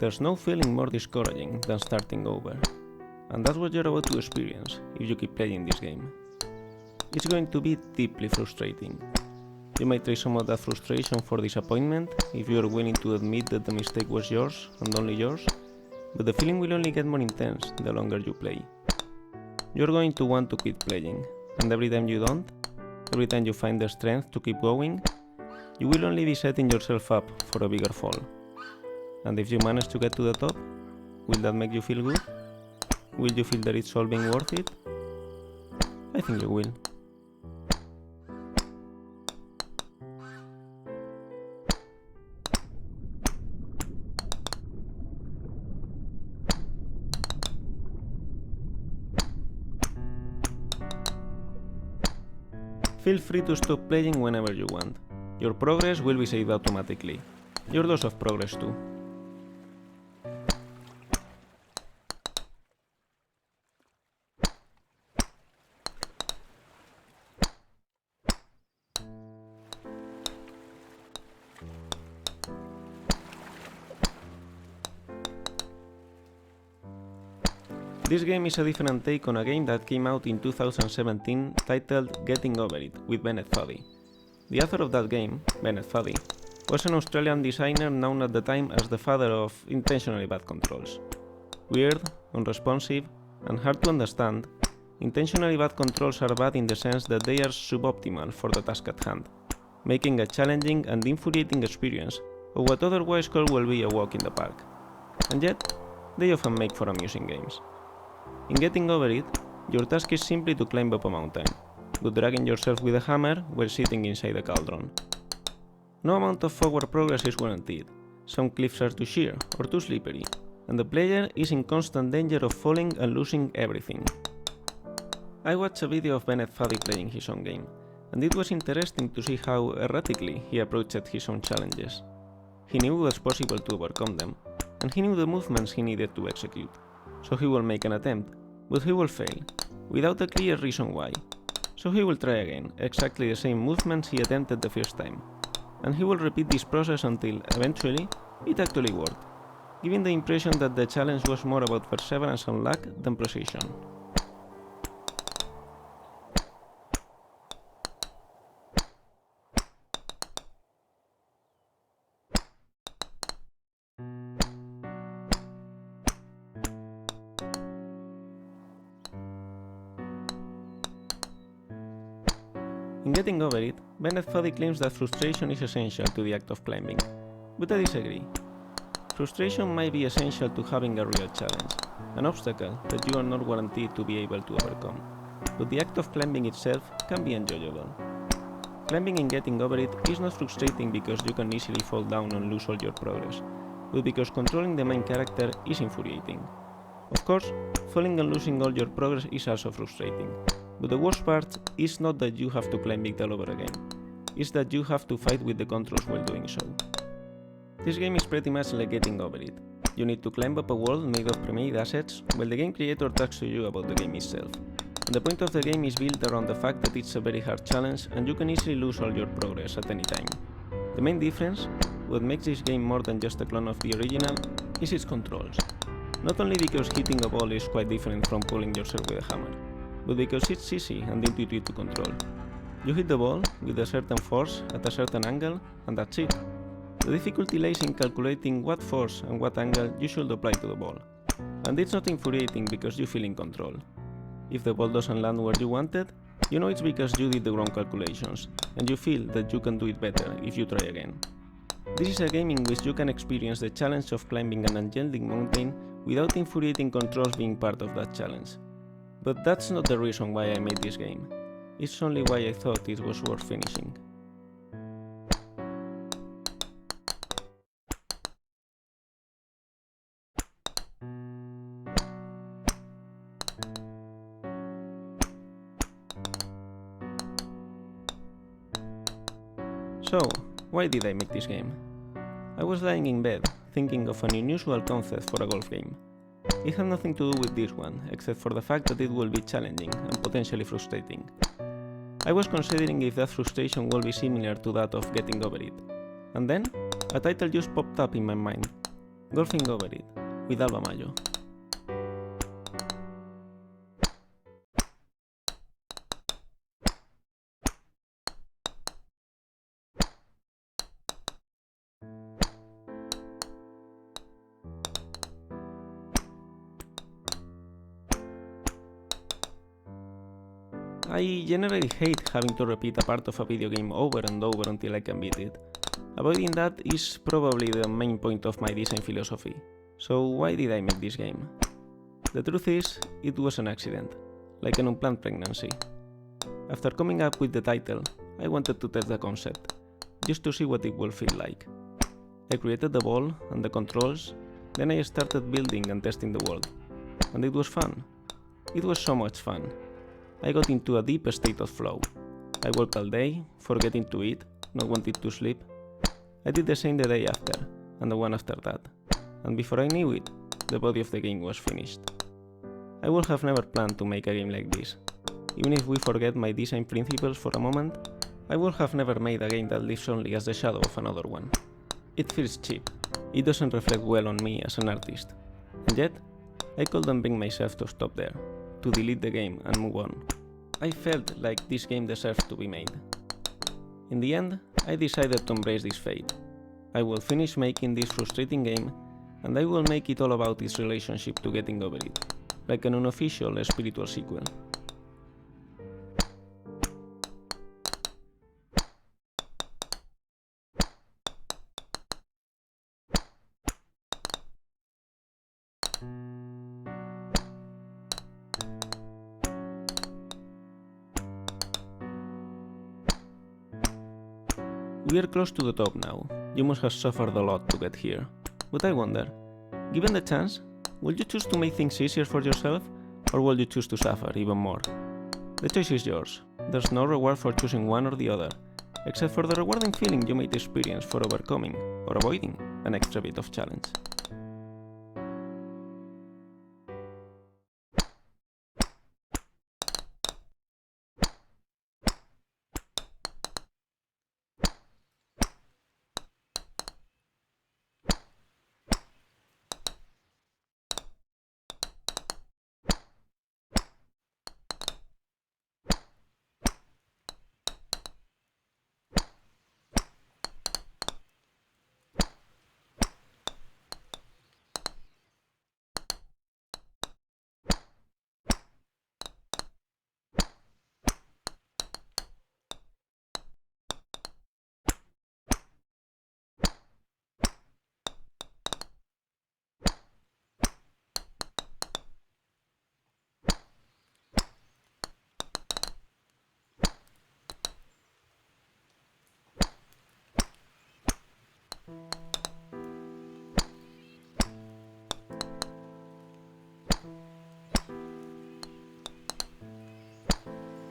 There's no feeling more discouraging than starting over, and that's what you're about to experience if you keep playing this game. It's going to be deeply frustrating. You might trade some of that frustration for disappointment if you are willing to admit that the mistake was yours and only yours, but the feeling will only get more intense the longer you play. You're going to want to quit playing, and every time you don't, every time you find the strength to keep going, you will only be setting yourself up for a bigger fall. And if you manage to get to the top, will that make you feel good? Will you feel that it's all being worth it? I think you will. Feel free to stop playing whenever you want. Your progress will be saved automatically. Your dose of progress too. This game is a different take on a game that came out in 2017 titled Getting Over It with Bennett Foddy. The author of that game, Bennett Foddy, was an Australian designer known at the time as the father of intentionally bad controls. Weird, unresponsive, and hard to understand, intentionally bad controls are bad in the sense that they are suboptimal for the task at hand, making a challenging and infuriating experience of what otherwise could well be a walk in the park. And yet, they often make for amusing games. In Getting Over It, your task is simply to climb up a mountain, but dragging yourself with a hammer while sitting inside a cauldron. No amount of forward progress is guaranteed. Some cliffs are too sheer or too slippery, and the player is in constant danger of falling and losing everything. I watched a video of Bennett Foddy playing his own game, and it was interesting to see how erratically he approached his own challenges. He knew it was possible to overcome them, and he knew the movements he needed to execute, so he will make an attempt, but he will fail, without a clear reason why. So he will try again, exactly the same movements he attempted the first time, and he will repeat this process until, eventually, it actually worked, giving the impression that the challenge was more about perseverance and luck than precision. In Getting Over It, Bennett Foddy claims that frustration is essential to the act of climbing, but I disagree. Frustration might be essential to having a real challenge, an obstacle that you are not guaranteed to be able to overcome, but the act of climbing itself can be enjoyable. Climbing in Getting Over It is not frustrating because you can easily fall down and lose all your progress, but because controlling the main character is infuriating. Of course, falling and losing all your progress is also frustrating. But the worst part is not that you have to climb it all over again, it's that you have to fight with the controls while doing so. This game is pretty much like Getting Over It. You need to climb up a wall made of pre-made assets while the game creator talks to you about the game itself. And the point of the game is built around the fact that it's a very hard challenge and you can easily lose all your progress at any time. The main difference, what makes this game more than just a clone of the original, is its controls. Not only because hitting a ball is quite different from pulling yourself with a hammer, but because it's easy and intuitive to control. You hit the ball with a certain force at a certain angle, and that's it. The difficulty lies in calculating what force and what angle you should apply to the ball. And it's not infuriating because you feel in control. If the ball doesn't land where you wanted, you know it's because you did the wrong calculations, and you feel that you can do it better if you try again. This is a game in which you can experience the challenge of climbing an angelic mountain without infuriating controls being part of that challenge. But that's not the reason why I made this game. It's only why I thought it was worth finishing. So, why did I make this game? I was lying in bed, thinking of an unusual concept for a golf game. It had nothing to do with this one, except for the fact that it will be challenging and potentially frustrating. I was considering if that frustration will be similar to that of Getting Over It, and then a title just popped up in my mind. Golfing over it, with Alba Mayo. I generally hate having to repeat a part of a video game over and over until I can beat it. Avoiding that is probably the main point of my design philosophy. So why did I make this game? The truth is, it was an accident, like an unplanned pregnancy. After coming up with the title, I wanted to test the concept, just to see what it would feel like. I created the ball and the controls, then I started building and testing the world. And it was fun. It was so much fun. I got into a deep state of flow. I worked all day, forgetting to eat, not wanting to sleep. I did the same the day after, and the one after that. And before I knew it, the body of the game was finished. I would have never planned to make a game like this. Even if we forget my design principles for a moment, I would have never made a game that lives only as the shadow of another one. It feels cheap. It doesn't reflect well on me as an artist. And yet, I couldn't bring myself to stop there, to delete the game and move on. I felt like this game deserved to be made. In the end, I decided to embrace this fate. I will finish making this frustrating game, and I will make it all about its relationship to getting over it, like an unofficial spiritual sequel. We are close to the top now. You must have suffered a lot to get here. But I wonder, given the chance, will you choose to make things easier for yourself, or will you choose to suffer even more? The choice is yours. There's no reward for choosing one or the other, except for the rewarding feeling you might experience for overcoming or avoiding an extra bit of challenge.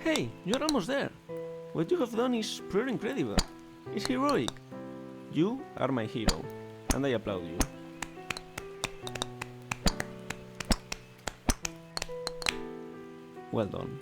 Hey, you're almost there! What you have done is pretty incredible. It's heroic. You are my hero, and I applaud you. Well done.